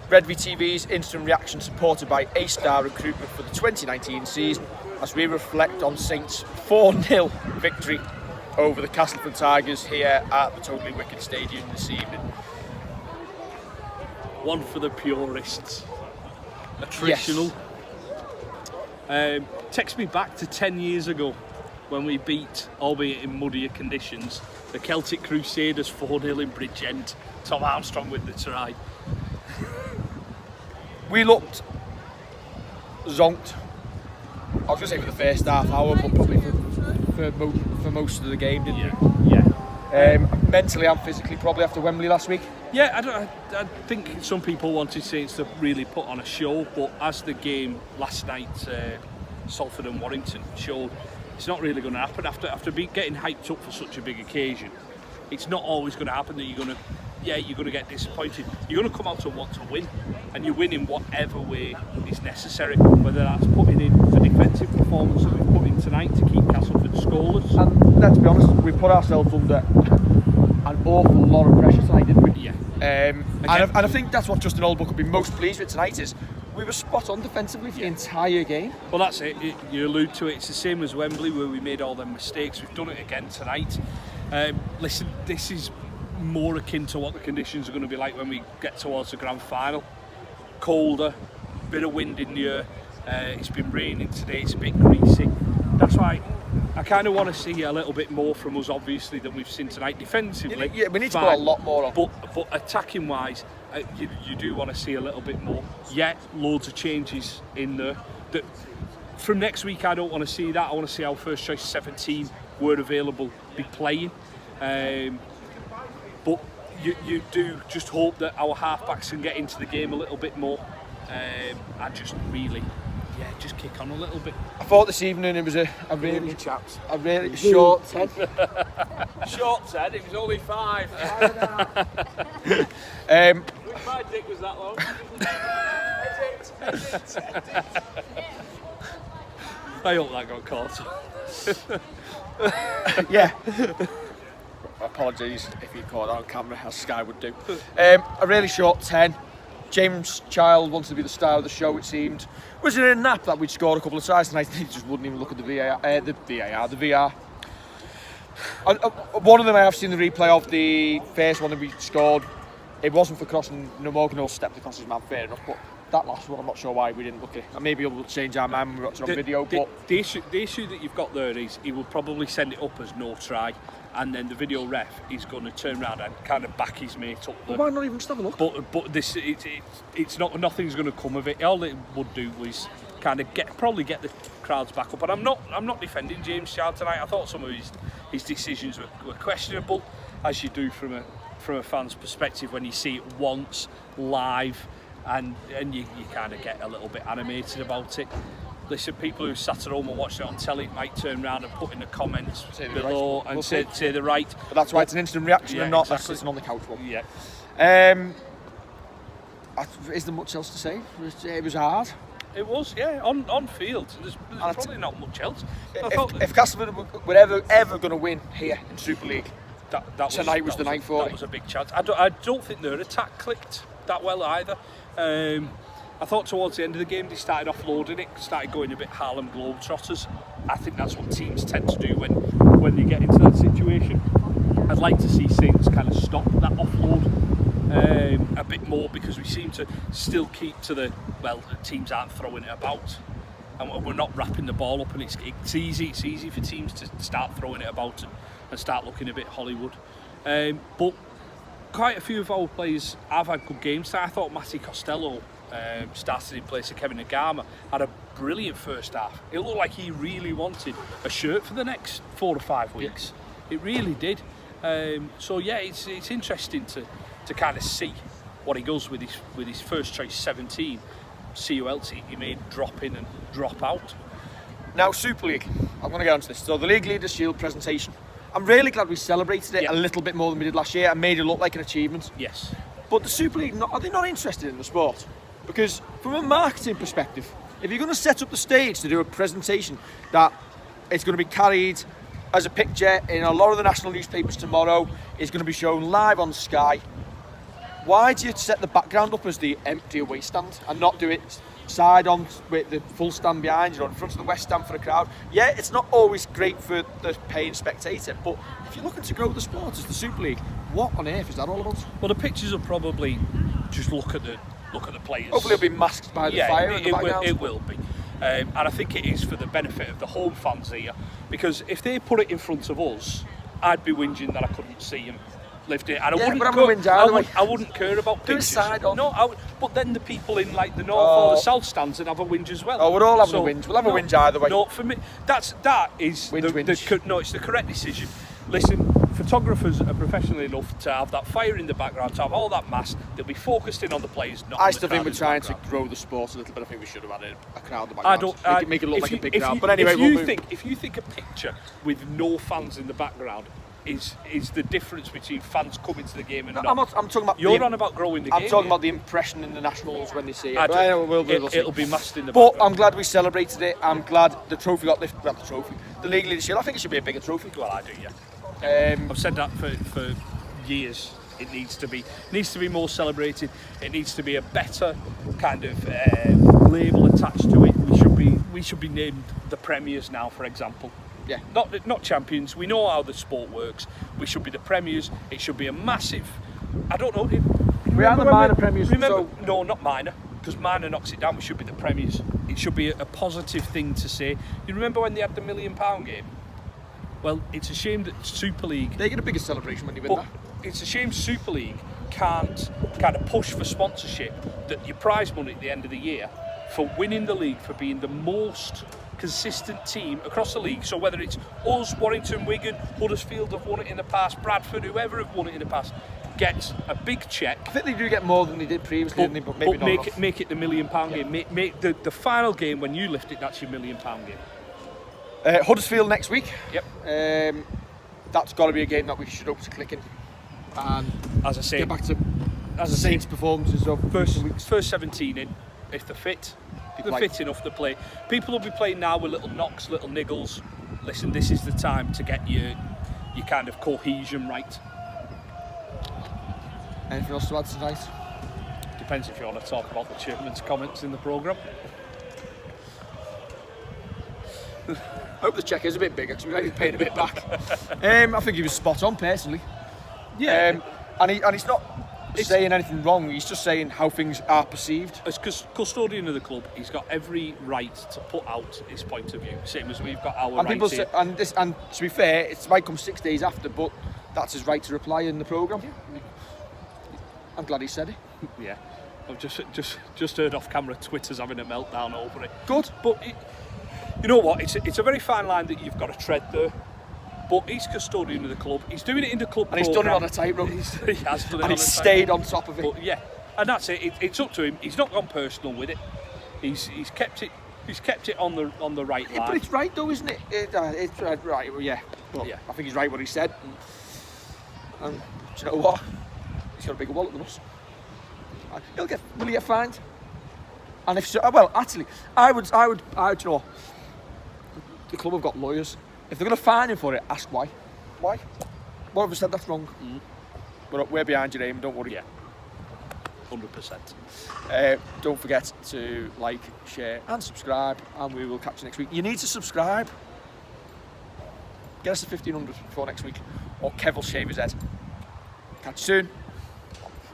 Red VTV's instant reaction supported by A-Star recruitment for the 2019 season as we reflect on Saints' 4-0 victory over the Castleford Tigers here at the Totally Wicked Stadium this evening. One for the purists. Attritional. Yes. Takes me back to 10 years ago when we beat, albeit in muddier conditions, the Celtic Crusaders 4-0 in Bridgend. Tom Armstrong with the try. We looked zonked. I was going to say for the first half hour, but probably for most of the game, didn't we? Yeah. Mentally and physically, probably after Wembley last week. Yeah, I think some people wanted Saints to really put on a show, but as the game last night, Salford and Warrington showed, it's not really going to happen after getting hyped up for such a big occasion. It's not always going to happen that you're going to get disappointed. You're going to come out and want to win, and you win in whatever way is necessary, whether that's putting in the defensive performance that we've put in tonight to keep Castleford scoreless. And let's be honest, we put ourselves under an awful lot of pressure tonight, didn't we? Yeah. And I think that's what Justin Oldbuck will be most pleased with tonight is we were spot on defensively for the entire game. Well, that's it. You allude to it. It's the same as Wembley where we made all them mistakes. We've done it again tonight. Listen, this is more akin to what the conditions are going to be like when we get towards the grand final. Colder, bit of wind in the air. It's been raining today. It's a bit greasy. That's why I kind of want to see a little bit more from us, obviously, than we've seen tonight defensively. Yeah, we need to put a lot more on. But attacking wise, you do want to see a little bit more. Yet, loads of changes in there. From next week, I don't want to see that. I want to see our first choice 17 were available, be playing. But you do just hope that our halfbacks can get into the game a little bit more. And just really, just kick on a little bit. I thought this evening it was a really short 10. Short 10, it was only 5. My dick was that long. I hope that got caught. Yeah. Apologies if you caught that on camera, as Sky would do. A really short 10. James Child wanted to be the star of the show, it seemed. Was it a nap that we'd scored a couple of tries tonight? He just wouldn't even look at the VR. One of them I have seen the replay of, the first one that we scored. It wasn't for crossing. Morgan stepped across his man, fair enough, but that last one, I'm not sure why we didn't look at it. And maybe we'll change our mind when we watch it on video. But the issue that you've got there is he will probably send it up as no try, and then the video ref is going to turn around and kind of back his mate up there. Why not even just have a look? But this it's not, nothing's going to come of it. All it would do was kind of probably get the crowds back up. And I'm not defending James Child tonight. I thought some of his decisions were questionable, as you do from a fan's perspective when you see it once live. And you kind of get a little bit animated about it. Listen, people who sat at home and watched it on telly might turn around and put in the comments below and say they're right. But that's why it's an instant reaction and not exactly. Sitting on the couch one. Yeah. Is there much else to say? It was hard. It was, yeah, on field. There's probably not much else. If Castleford were ever going to win here in Super League, tonight was the night for it. That was a big chance. I don't think their attack clicked that well either. I thought towards the end of the game they started offloading it, started going a bit Harlem Globetrotters. I think that's what teams tend to do when they get into that situation. I'd like to see Saints kind of stop that offload a bit more, because we seem to still keep to the teams aren't throwing it about and we're not wrapping the ball up, and it's easy for teams to start throwing it about and start looking a bit Hollywood. But quite a few of our players have had good games. I thought Matty Costello started in place of Kevin Nagama, had a brilliant first half. It looked like he really wanted a shirt for the next 4 or 5 weeks. It really did. So yeah, it's interesting to kind of see what he does with his first choice 17. See who else he may drop in and drop out. Now, Super League, I'm going to get onto this. So the League Leaders Shield presentation, I'm really glad we celebrated it a little bit more than we did last year and made it look like an achievement. Yes. But the Super League, are they not interested in the sport? Because from a marketing perspective, if you're going to set up the stage to do a presentation that it's going to be carried as a picture in a lot of the national newspapers tomorrow, it's going to be shown live on Sky, Why do you set the background up as the empty away stand and not do it side on with the full stand behind you, or in front of the west stand for the crowd? Yeah, it's not always great for the paying spectator, but if you're looking to grow the sport as the Super League, what on earth is that all about? Well, the pictures will probably just look at the players. Hopefully it'll be masked by the fire in the background. It will be. And I think it is for the benefit of the home fans here, because if they put it in front of us, I'd be whinging that I couldn't see them lift it, and I wouldn't care about pictures. Side on. No, but then the people in like the north or the south stands would have a whinge as well. Oh, we're all having a whinge. We'll have a whinge either way. No, for me, that is it's the correct decision. Listen, photographers are professional enough to have that fire in the background, to have all that mass. They'll be focused in on the players. Not I still think we're trying to grow the sport a little bit. I think we should have had a crowd in the background. Make it look like a big crowd. But anyway, if you think a picture with no fans in the background is the difference between fans coming to the game and not. I'm talking about. You're on about growing the game. I'm talking about the impression in the Nationals when they see it. It'll be masked in the background. But I'm glad we celebrated it. I'm glad the trophy got lifted. Well, the trophy, the League Leadership. I think it should be a bigger trophy. Well, I do, yeah. I've said that for years. It needs to be more celebrated. It needs to be a better kind of label attached to it. We should be named the Premiers now, for example. Yeah. Not champions. We know how the sport works. We should be the Premiers. It should be a massive. I don't know. We are the minor Premiers. No, not minor, because minor knocks it down. We should be the Premiers. It should be a positive thing to say. You remember when they had the £1 million game? Well, it's a shame that Super League. They get a bigger celebration when you win that. It's a shame Super League can't kind of push for sponsorship, that your prize money at the end of the year for winning the league, for being the most consistent team across the league. So whether it's us, Warrington, Wigan, Huddersfield have won it in the past, Bradford, whoever have won it in the past, gets a big check. I think they do get more than they did previously, but maybe not. Make it the £1 million game. Make the final game when you lift it, that's your £1 million game. Huddersfield next week. Yep. That's got to be a game that we should hope to click in. And as I say, get back to Saints' performances of first 17 in, if they're fit. They're fit enough to play. People will be playing now with little knocks, little niggles. Listen, this is the time to get your kind of cohesion right. Anything else to add tonight? Depends if you want to talk about the chairman's comments in the programme. I hope the cheque is a bit bigger, because we might be paying a bit back. I think he was spot on, personally. Yeah. And he's not saying anything wrong, he's just saying how things are perceived. As custodian of the club, he's got every right to put out his point of view, same as we've got our and right here. And to be fair, it might come 6 days after, but that's his right to reply in the programme. Yeah. I'm glad he said it. Yeah. I've just heard off camera Twitter's having a meltdown over it. Good. But you know what, it's a very fine line that you've got to tread there. But he's custodian of the club. He's doing it in the club and he's done it on a tightrope. He has done it and he's stayed on top of it. But yeah, and that's it. It's up to him. He's not gone personal with it. He's kept it. He's kept it on the right line. But it's right though, isn't it? It's right. Well, yeah. But yeah. I think he's right what he said. And do you know what? He's got a bigger wallet than us. Will he get fined? And if so, well, actually, I would. You know what? The club have got lawyers. If they're going to fine him for it, ask why. Why? What have we said that's wrong? But we're behind your aim, don't worry. Yeah. 100%. Don't forget to like, share and subscribe, and we will catch you next week. You need to subscribe. Get us to 1500 before next week, or Kev will shave his head. Catch you soon.